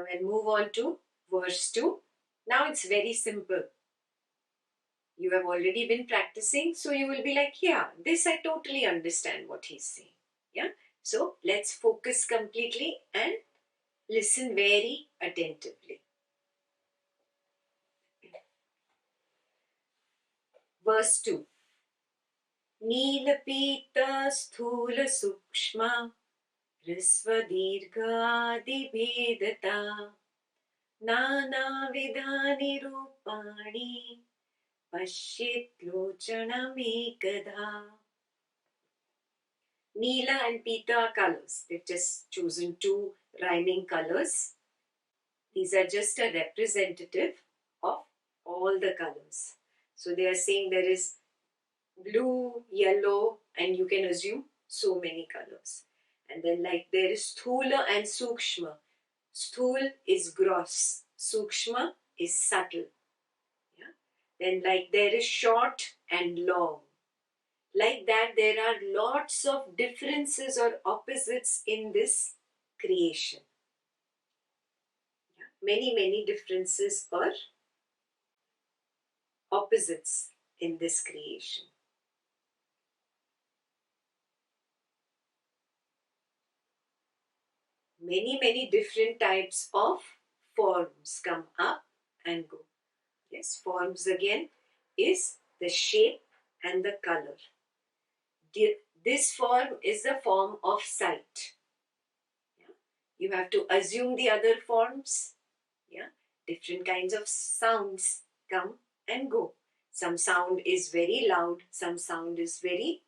I'll move on to verse 2. Now it's very simple. You have already been practicing, so you will be like, yeah, this I totally understand what he's saying. Yeah. So let's focus completely and listen very attentively. Verse 2. Neelapita sthula sukshma hrasva dirghadibhedata nana vidhani rupani pashyet lochanamekadha. Neela and Pita are colors. They've just chosen two rhyming colors. These are just a representative of all the colors. So they are saying there is blue, yellow, and you can assume so many colors. And then like there is sthula and sukshma. Sthul is gross. Sukshma is subtle. Yeah? Then like there is short and long. Like that, there are lots of differences or opposites in this creation. Yeah? Many differences or opposites in this creation. Many different types of forms come up and go. Yes, forms again is the shape and the color. This form is the form of sight. Yeah? You have to assume the other forms. Yeah? Different kinds of sounds come and go. Some sound is very loud, some sound is very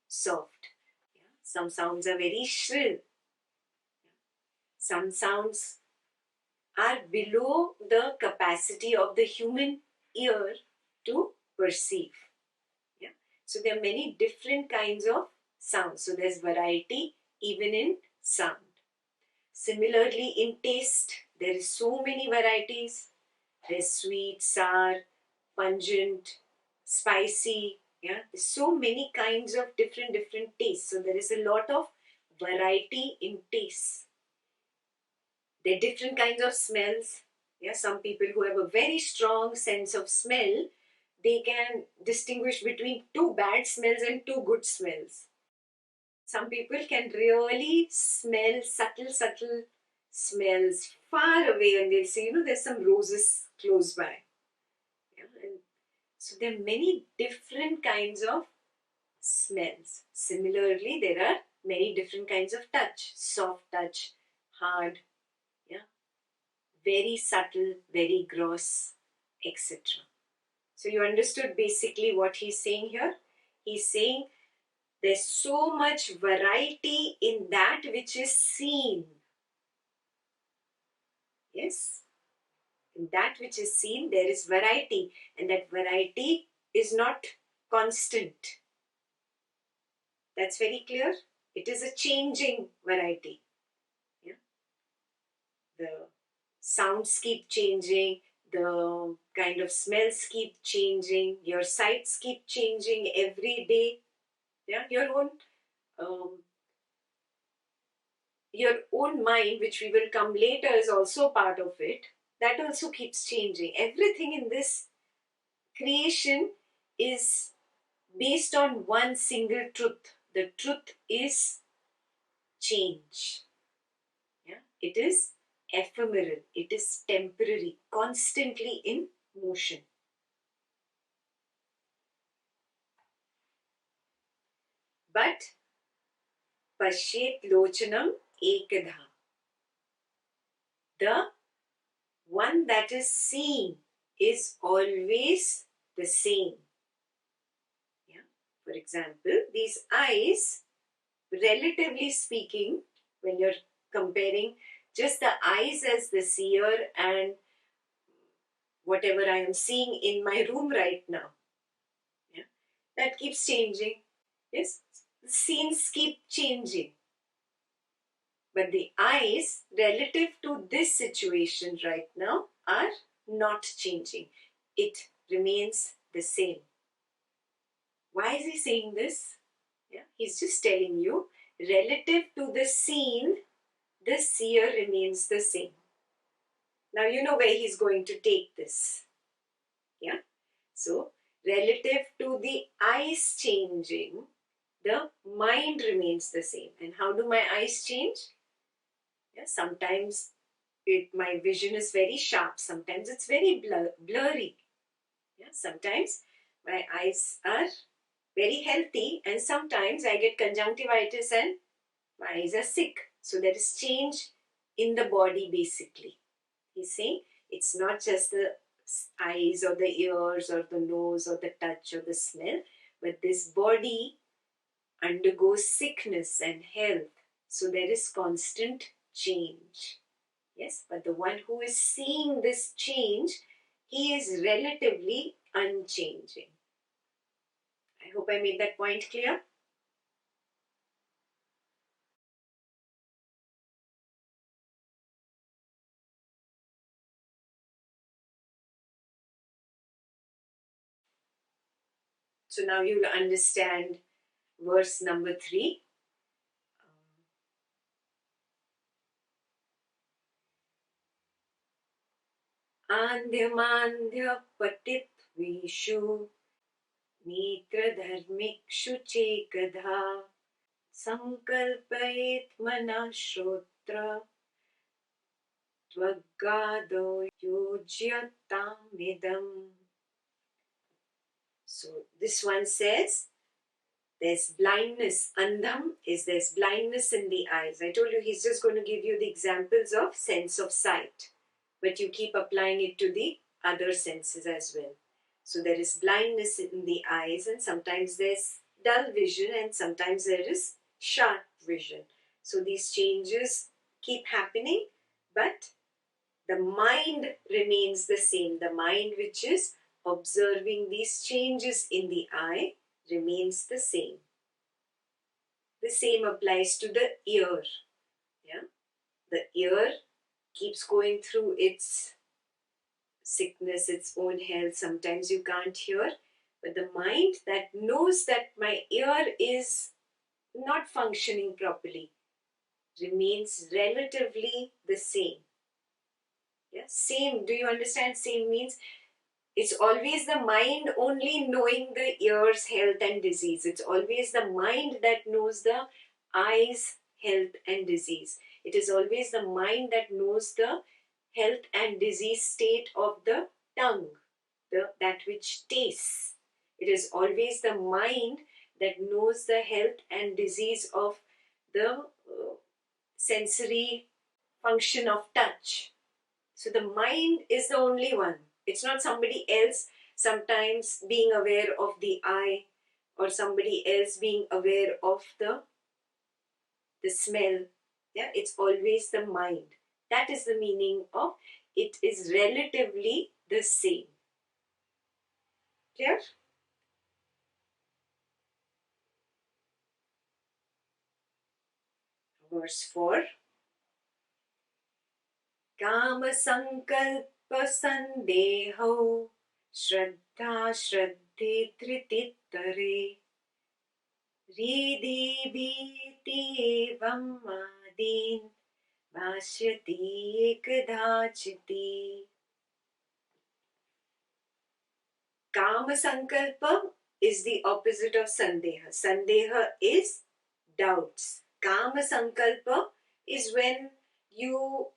soft. Yeah? Some sounds are very shrill. Some sounds are below the capacity of the human ear to perceive. Yeah? So there are many different kinds of sounds. So there's variety even in sound. Similarly, in taste, there is so many varieties. There's sweet, sour, pungent, spicy. Yeah, there's so many kinds of different tastes. So there is a lot of variety in taste. There are different kinds of smells. Yeah, some people who have a very strong sense of smell, they can distinguish between two bad smells and two good smells. Some people can really smell subtle smells far away, and they'll say, there's some roses close by. Yeah? And so there are many different kinds of smells. Similarly, there are many different kinds of touch. Soft touch, hard, yeah, very subtle, very gross, etc. So you understood basically what he's saying here? He's saying there's so much variety in that which is seen. Yes? In that which is seen, there is variety. And that variety is not constant. That's very clear? It is a changing variety. Yeah? The sounds keep changing. The kind of smells keep changing. Your sights keep changing every day. Yeah? Your own mind, which we will come later, is also part of it. That also keeps changing. Everything in this creation is based on one single truth. The truth is change. Yeah? It is ephemeral. It is temporary, constantly in motion. But Pashyet Lochanam Ekadha. The one that is seen is always the same. Yeah? For example, these eyes, relatively speaking, when you're comparing just the eyes as the seer and whatever I am seeing in my room right now, yeah, that keeps changing. Yes, the scenes keep changing. But the eyes, relative to this situation right now, are not changing. It remains the same. Why is he saying this? Yeah, he's just telling you, relative to the scene, the seer remains the same. Now you know where he's going to take this. Yeah. So, relative to the eyes changing, the mind remains the same. And how do my eyes change? Yeah, sometimes my vision is very sharp. Sometimes it's very blurry. Yeah, sometimes my eyes are very healthy, and sometimes I get conjunctivitis and my eyes are sick. So there is change in the body basically. He's saying it's not just the eyes or the ears or the nose or the touch or the smell, but this body undergoes sickness and health. So there is constant change. Yes, but the one who is seeing this change, he is relatively unchanging. I hope I made that point clear. So now you'll understand verse number 3. आन्ध्यमान्ध्य पतित्वेषु नेत्रधर्मिक्षु चेकधा संकल्पयेत् मनः श्रोत्र त्वगादो योज्यतामिदम्. So this one says there's blindness. Andham is there's blindness in the eyes. I told you he's just going to give you the examples of sense of sight, but you keep applying it to the other senses as well. So there is blindness in the eyes, and sometimes there's dull vision, and sometimes there is sharp vision. So these changes keep happening, but the mind remains the same. The mind which is observing these changes in the eye remains the same. The same applies to the ear. Yeah? The ear keeps going through its sickness, its own health. Sometimes you can't hear, but the mind that knows that my ear is not functioning properly remains relatively the same. Yeah? Same, do you understand? Same means it's always the mind only knowing the ear's health and disease. It's always the mind that knows the eye's health and disease. It is always the mind that knows the health and disease state of the tongue, that which tastes. It is always the mind that knows the health and disease of the sensory function of touch. So the mind is the only one. It's not somebody else sometimes being aware of the eye or somebody else being aware of the smell. Yeah, it's always the mind. That is the meaning of it is relatively the same. Clear? Verse 4. Kama sankalpa sandeho Shraddha Shraddhe Tritittare Riddhi Bhiti Evam Adin Vashyati Ekadachiti. Kama Sankalpa is the opposite of Sandeha. Sandeha is doubts. Kama Sankalpa is when you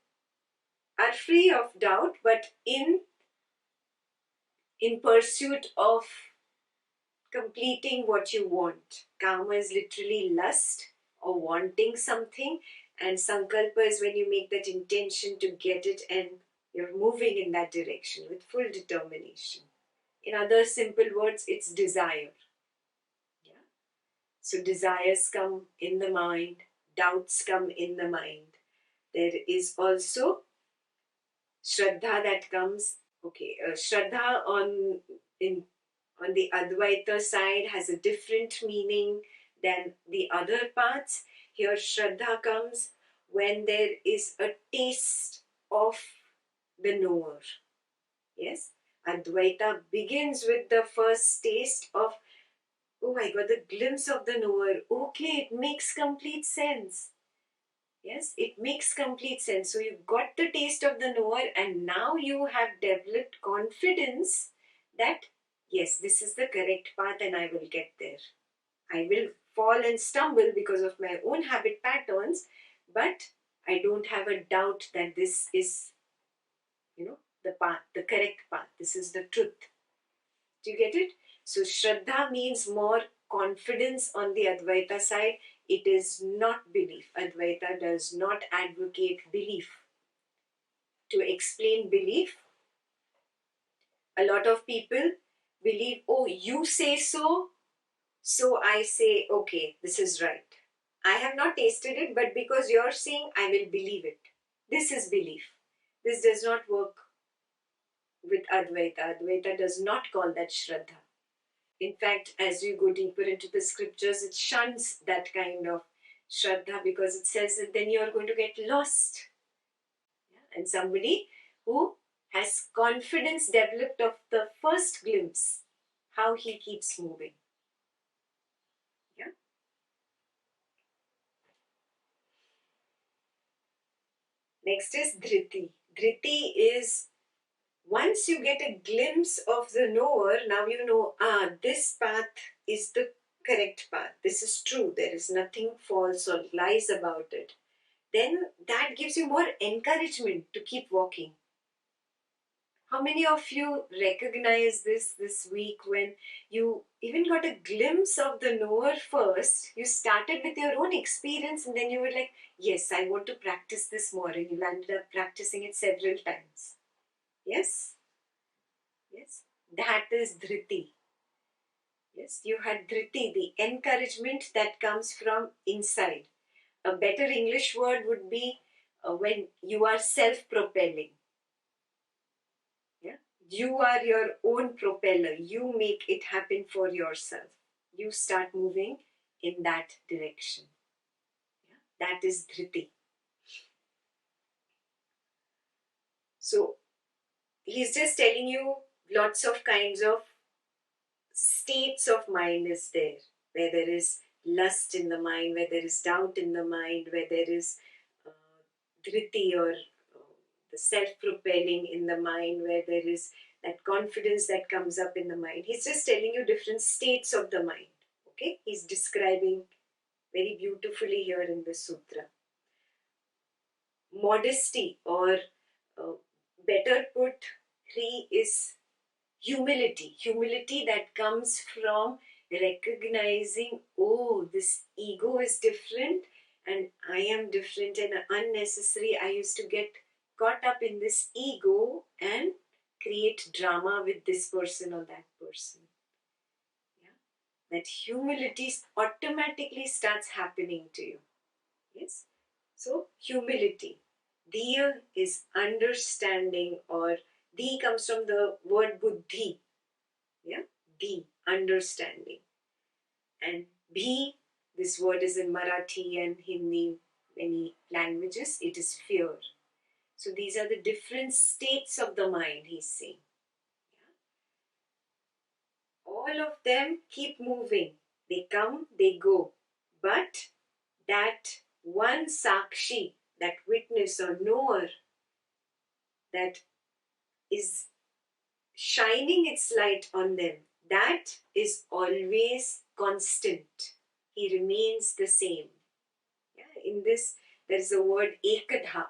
are free of doubt, but in pursuit of completing what you want. Kama is literally lust or wanting something, and Sankalpa is when you make that intention to get it and you're moving in that direction with full determination. In other simple words, it's desire. Yeah? So desires come in the mind, doubts come in the mind. There is also Shraddha that comes. Okay, Shraddha on the Advaita side has a different meaning than the other parts. Here Shraddha comes when there is a taste of the knower. Yes, Advaita begins with the first taste of, oh, I got the glimpse of the knower. Okay, it makes complete sense. Yes, it makes complete sense. So you got the taste of the knower, and now you have developed confidence that yes, this is the correct path and I will get there. I will fall and stumble because of my own habit patterns, but I don't have a doubt that this is, the path, the correct path. This is the truth. Do you get it? So Shraddha means more confidence on the Advaita side. It is not belief. Advaita does not advocate belief. To explain belief, a lot of people believe, oh, you say so, so I say, okay, this is right. I have not tasted it, but because you're saying, I will believe it. This is belief. This does not work with Advaita. Advaita does not call that Shraddha. In fact, as you go deeper into the scriptures, it shuns that kind of Shraddha because it says that then you're going to get lost. Yeah? And somebody who has confidence developed of the first glimpse, how he keeps moving. Yeah. Next is Dhriti. Dhriti is once you get a glimpse of the knower, now you know, this path is the correct path. This is true. There is nothing false or lies about it. Then that gives you more encouragement to keep walking. How many of you recognize this week when you even got a glimpse of the knower first? You started with your own experience and then you were like, yes, I want to practice this more, and you ended up practicing it several times. Yes? Yes? That is Dhriti. Yes, you had Dhriti, the encouragement that comes from inside. A better English word would be when you are self-propelling. Yeah? You are your own propeller. You make it happen for yourself. You start moving in that direction. Yeah? That is Dhriti. So, he's just telling you lots of kinds of states of mind is there, where there is lust in the mind, where there is doubt in the mind, where there is uh, dhriti or the self-propelling in the mind, where there is that confidence that comes up in the mind. He's just telling you different states of the mind. Okay, he's describing very beautifully here in the sutra. Modesty, or uh, better put, three is humility that comes from recognizing, oh, this ego is different and I am different and unnecessary. I used to get caught up in this ego and create drama with this person or that person. Yeah? That humility automatically starts happening to you. Yes? So humility. Diya is understanding, or di comes from the word buddhi. Yeah, the understanding. And bhi, this word is in Marathi and Hindi, many languages, it is fear. So these are the different states of the mind, he's saying. Yeah? All of them keep moving. They come, they go. But that one sakshi, that witness or knower, that is shining its light on them, that is always constant. He remains the same. Yeah? In this, there is a word ekadha.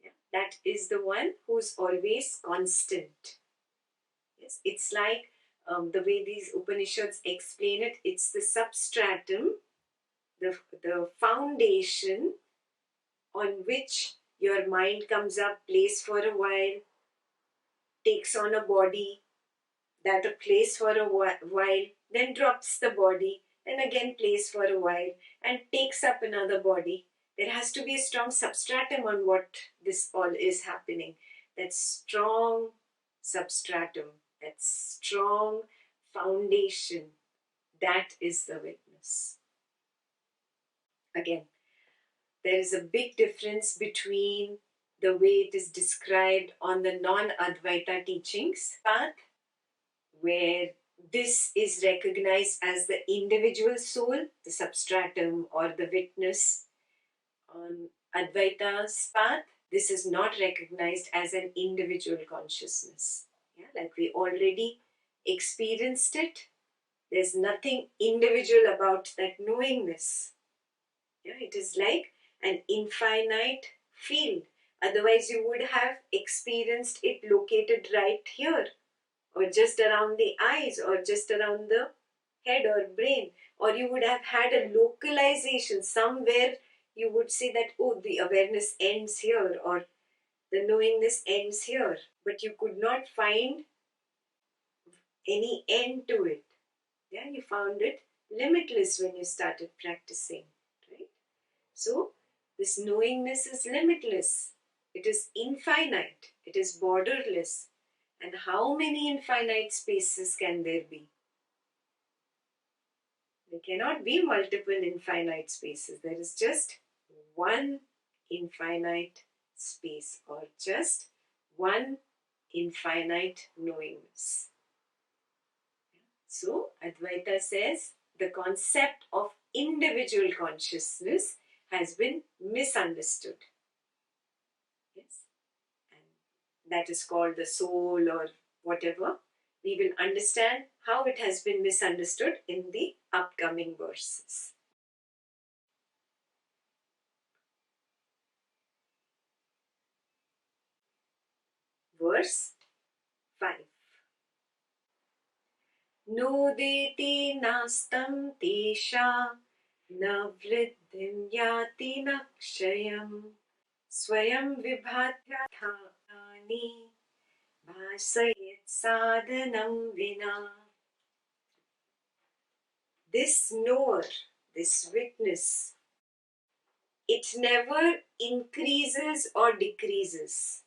Yeah? That is the one who's always constant. Yes? It's like the way these Upanishads explain it, it's the substratum, the foundation on which your mind comes up, plays for a while, takes on a body, that a plays for a while, then drops the body, and again plays for a while, and takes up another body. There has to be a strong substratum on what this all is happening. That strong substratum, that strong foundation, that is the witness. Again, there is a big difference between the way it is described on the non-Advaita teachings path, where this is recognized as the individual soul, the substratum or the witness, On Advaita's path, this is not recognized as an individual consciousness. Yeah, like we already experienced it. There's nothing individual about that knowingness. Yeah, it is like an infinite field. Otherwise, you would have experienced it located right here, or just around the eyes, or just around the head or brain, or you would have had a localization somewhere. You would say that, oh, the awareness ends here, or the knowingness ends here, but you could not find any end to it. Yeah, you found it limitless when you started practicing, right? So, this knowingness is limitless. It is infinite. It is borderless. And how many infinite spaces can there be? There cannot be multiple infinite spaces. There is just one infinite space, or just one infinite knowingness. So, Advaita says the concept of individual consciousness has been misunderstood. Yes, and that is called the soul or whatever. We will understand how it has been misunderstood in the upcoming verses. Verse 5. Nodeti nastam tesha na vriddhim yati nakshayam swayam vibhatyani bhasayet sadhanam vina. This knower, this witness, it never increases or decreases.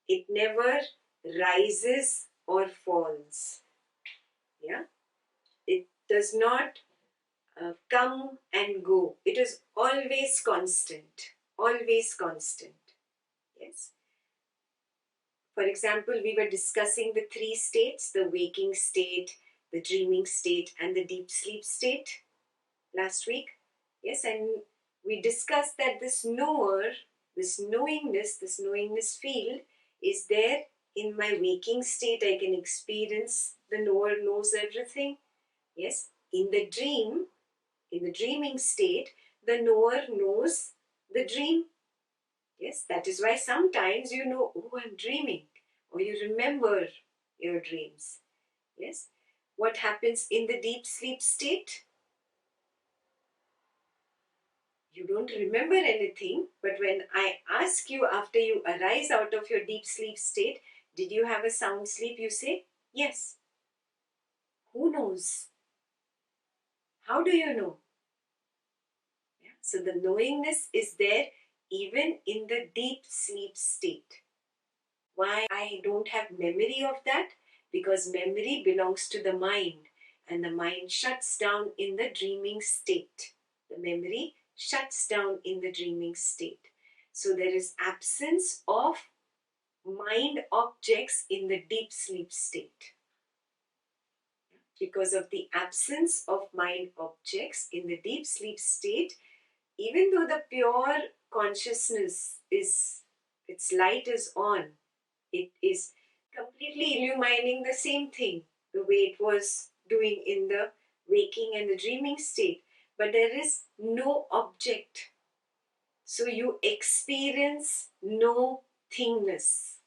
It never rises or falls. Yeah, it does not come and go. It is always constant. Always constant. Yes. For example, we were discussing the three states, the waking state, the dreaming state, and the deep sleep state last week. Yes, and we discussed that this knower, this knowingness field is there in my waking state. I can experience the knower knows everything. Yes, in the dreaming state, the knower knows the dream. Yes, that is why sometimes you know, oh, I'm dreaming, or you remember your dreams. Yes, what happens in the deep sleep state? You don't remember anything, but when I ask you after you arise out of your deep sleep state, did you have a sound sleep? You say, yes. Who knows? How do you know? Yeah. So the knowingness is there even in the deep sleep state. Why I don't have memory of that? Because memory belongs to the mind, and the mind shuts down in the dreaming state. The memory shuts down in the dreaming state. So there is absence of mind objects in the deep sleep state. Because of the absence of mind objects in the deep sleep state, even though the pure consciousness is, its light is on, it is completely illumining the same thing, the way it was doing in the waking and the dreaming state. But there is no object. So you experience no thingness.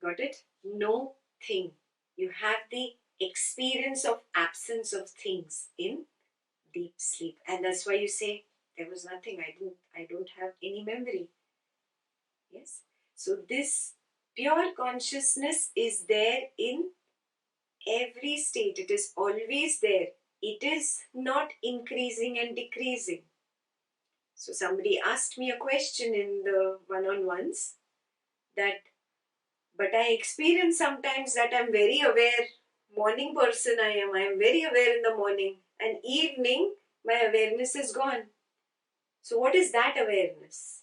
Got it? No thing. You have the experience of absence of things in deep sleep. And that's why you say, there was nothing. I don't have any memory. Yes. So this pure consciousness is there in every state. It is always there. It is not increasing and decreasing. So somebody asked me a question in the one-on-ones that, but I experience sometimes that I'm very aware. Morning person I am very aware in the morning, and evening my awareness is gone. So what is that awareness?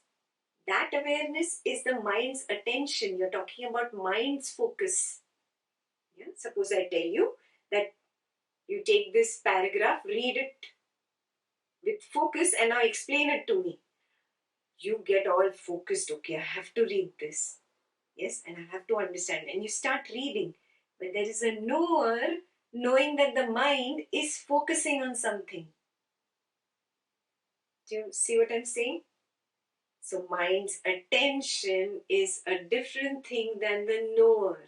That awareness is the mind's attention. You're talking about mind's focus. Yeah? Suppose I tell you that you take this paragraph, read it with focus, and now explain it to me. You get all focused. Okay, I have to read this. Yes, and I have to understand. And you start reading. But there is a knower knowing that the mind is focusing on something. Do you see what I'm saying? So mind's attention is a different thing than the knower.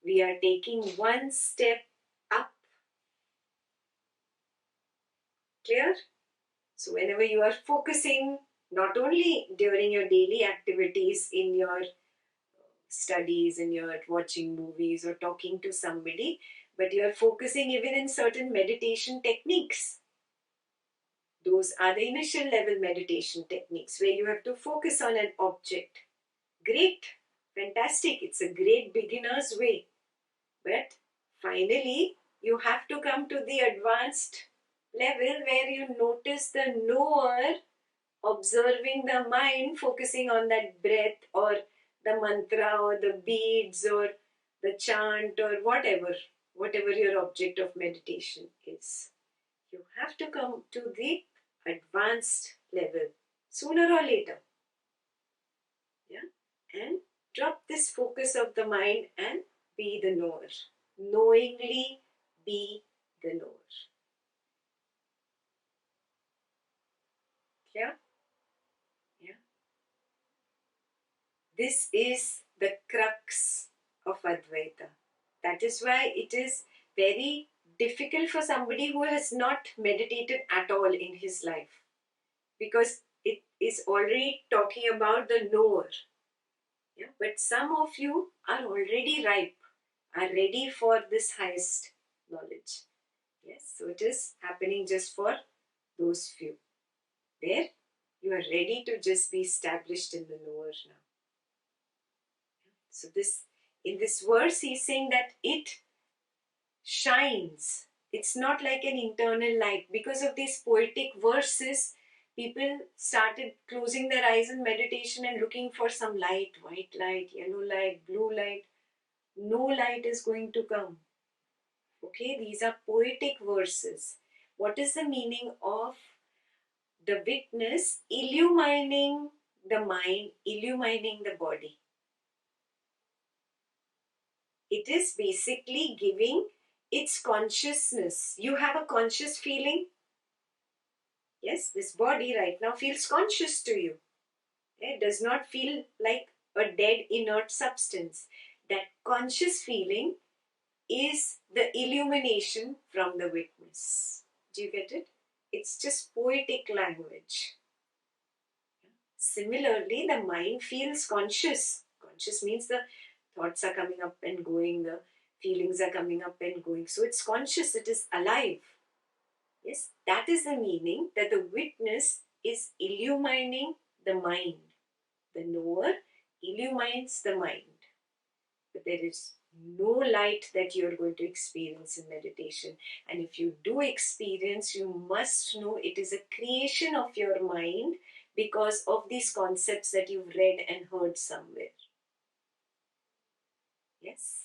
We are taking one step up. Clear? So whenever you are focusing, not only during your daily activities, in your studies, in your watching movies or talking to somebody, but you are focusing even in certain meditation techniques. Those are the initial level meditation techniques where you have to focus on an object. Great, fantastic, it's a great beginner's way. But finally, you have to come to the advanced level where you notice the knower observing the mind, focusing on that breath or the mantra or the beads or the chant or whatever your object of meditation is. You have to come to the advanced level sooner or later. Yeah? And drop this focus of the mind and be the knower. Knowingly be the knower. Yeah? Yeah. This is the crux of Advaita. That is why it is very difficult for somebody who has not meditated at all in his life, because it is already talking about the knower. Yeah? But some of you are already ripe, are ready for this highest knowledge. Yes, so it is happening just for those few. There, you are ready to just be established in the knower now. So this, in this verse, he's saying that it shines. It's not like an internal light. Because of these poetic verses, people started closing their eyes in meditation and looking for some light, white light, yellow light, blue light. No light is going to come. Okay, these are poetic verses. What is the meaning of the witness illumining the mind, illumining the body? It is basically giving its consciousness. You have a conscious feeling. Yes, this body right now feels conscious to you. It does not feel like a dead inert substance. That conscious feeling is the illumination from the witness. Do you get it? It's just poetic language. Similarly, the mind feels conscious. Conscious means the thoughts are coming up and going, the feelings are coming up and going. So it's conscious, it is alive. Yes, that is the meaning, that the witness is illumining the mind. The knower illumines the mind. But there is no light that you are going to experience in meditation. And if you do experience, you must know it is a creation of your mind because of these concepts that you've read and heard somewhere. Yes.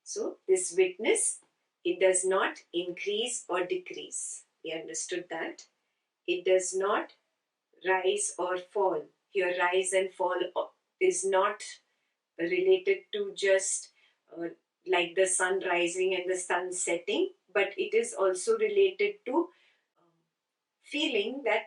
So this witness, it does not increase or decrease. We understood that. It does not rise or fall. Here, rise and fall is not related to just like the sun rising and the sun setting, but it is also related to feeling that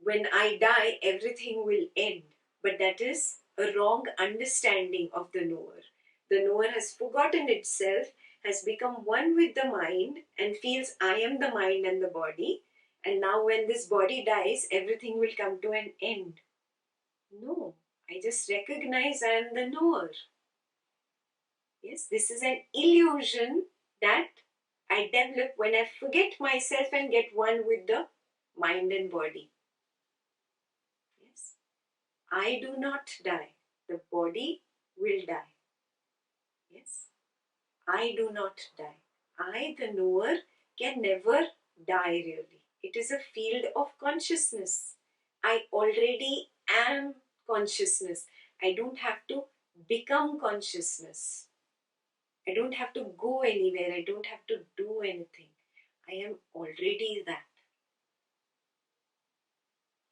when I die, everything will end. But that is a wrong understanding of the knower. The knower has forgotten itself, has become one with the mind, and feels I am the mind and the body. And now, when this body dies, everything will come to an end. No, I just recognize I am the knower. Yes, this is an illusion that I develop when I forget myself and get one with the mind and body. Yes, I do not die. The body will die. Yes, I do not die. I, the knower, can never die really. It is a field of consciousness. I already am consciousness. I don't have to become consciousness. I don't have to go anywhere. I don't have to do anything. I am already that.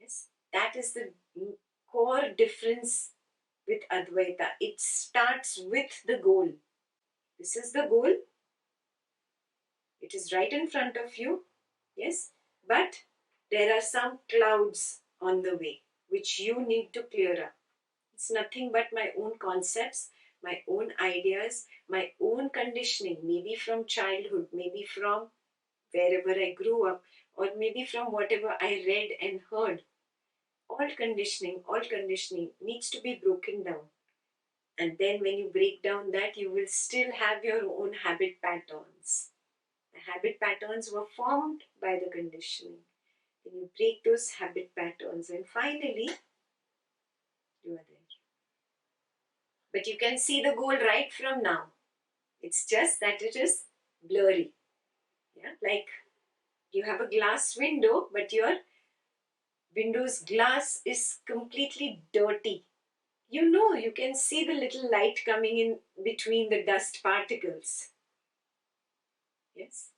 Yes, that is the core difference with Advaita. It starts with the goal. This is the goal. It is right in front of you. Yes, but there are some clouds on the way which you need to clear up. It's nothing but my own concepts, my own ideas, my own conditioning, maybe from childhood, maybe from wherever I grew up, or maybe from whatever I read and heard. All conditioning needs to be broken down. And then when you break down that, you will still have your own habit patterns. The habit patterns were formed by the conditioning. Then you break those habit patterns, and finally, you are there. But you can see the goal right from now. It's just that it is blurry. Yeah, like you have a glass window, but your window's glass is completely dirty. You can see the little light coming in between the dust particles. Yes.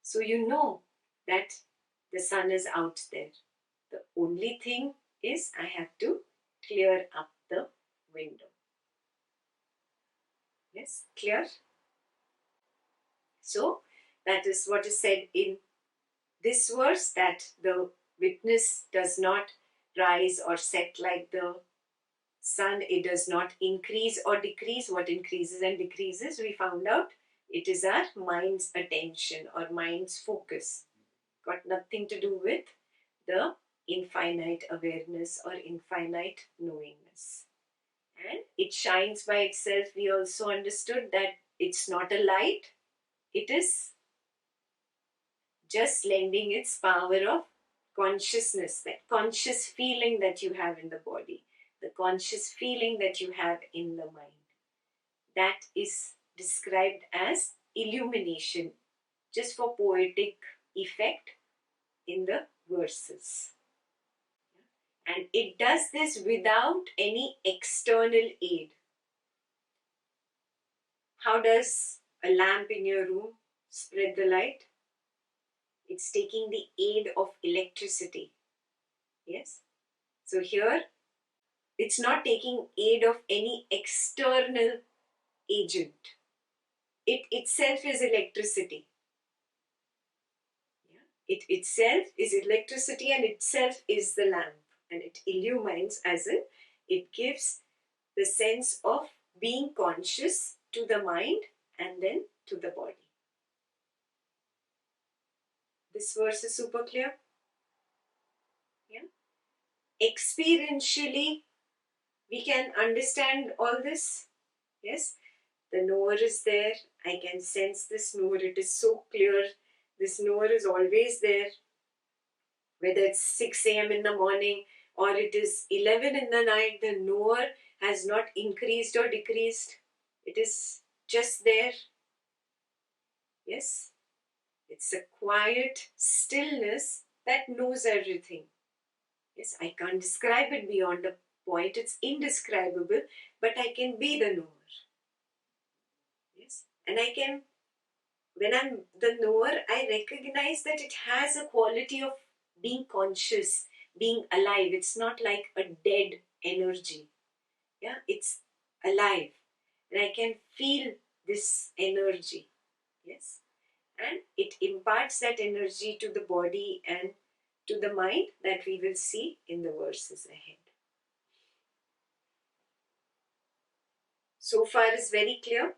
So you know that the sun is out there. The only thing is I have to clear up the window. Yes, clear? So that is what is said in this verse, that the witness does not rise or set like the sun. It does not increase or decrease. What increases and decreases, we found out, it is our mind's attention or mind's focus. Got nothing to do with the infinite awareness or infinite knowingness. And it shines by itself. We also understood that it's not a light. It is just lending its power of consciousness, that conscious feeling that you have in the body, the conscious feeling that you have in the mind. That is described as illumination, just for poetic effect in the verses. And it does this without any external aid. How does a lamp in your room spread the light? It's taking the aid of electricity. Yes? So here, it's not taking aid of any external agent. It itself is electricity. Yeah? It itself is electricity, and itself is the lamp. And it illumines, as in, it gives the sense of being conscious to the mind and then to the body. This verse is super clear. Yeah? Experientially, we can understand all this. Yes? The knower is there. I can sense this knower. It is so clear. This knower is always there. Whether it's 6 a.m. in the morning or it is 11 in the night, the knower has not increased or decreased. It is just there. Yes? It's a quiet stillness that knows everything. Yes, I can't describe it beyond a point. It's indescribable, but I can be the knower. Yes, and I can, when I'm the knower, I recognize that it has a quality of being conscious, being alive. It's not like a dead energy. Yeah, it's alive, and I can feel this energy. Yes, and it imparts that energy to the body and to the mind, that we will see in the verses ahead. So far is very clear.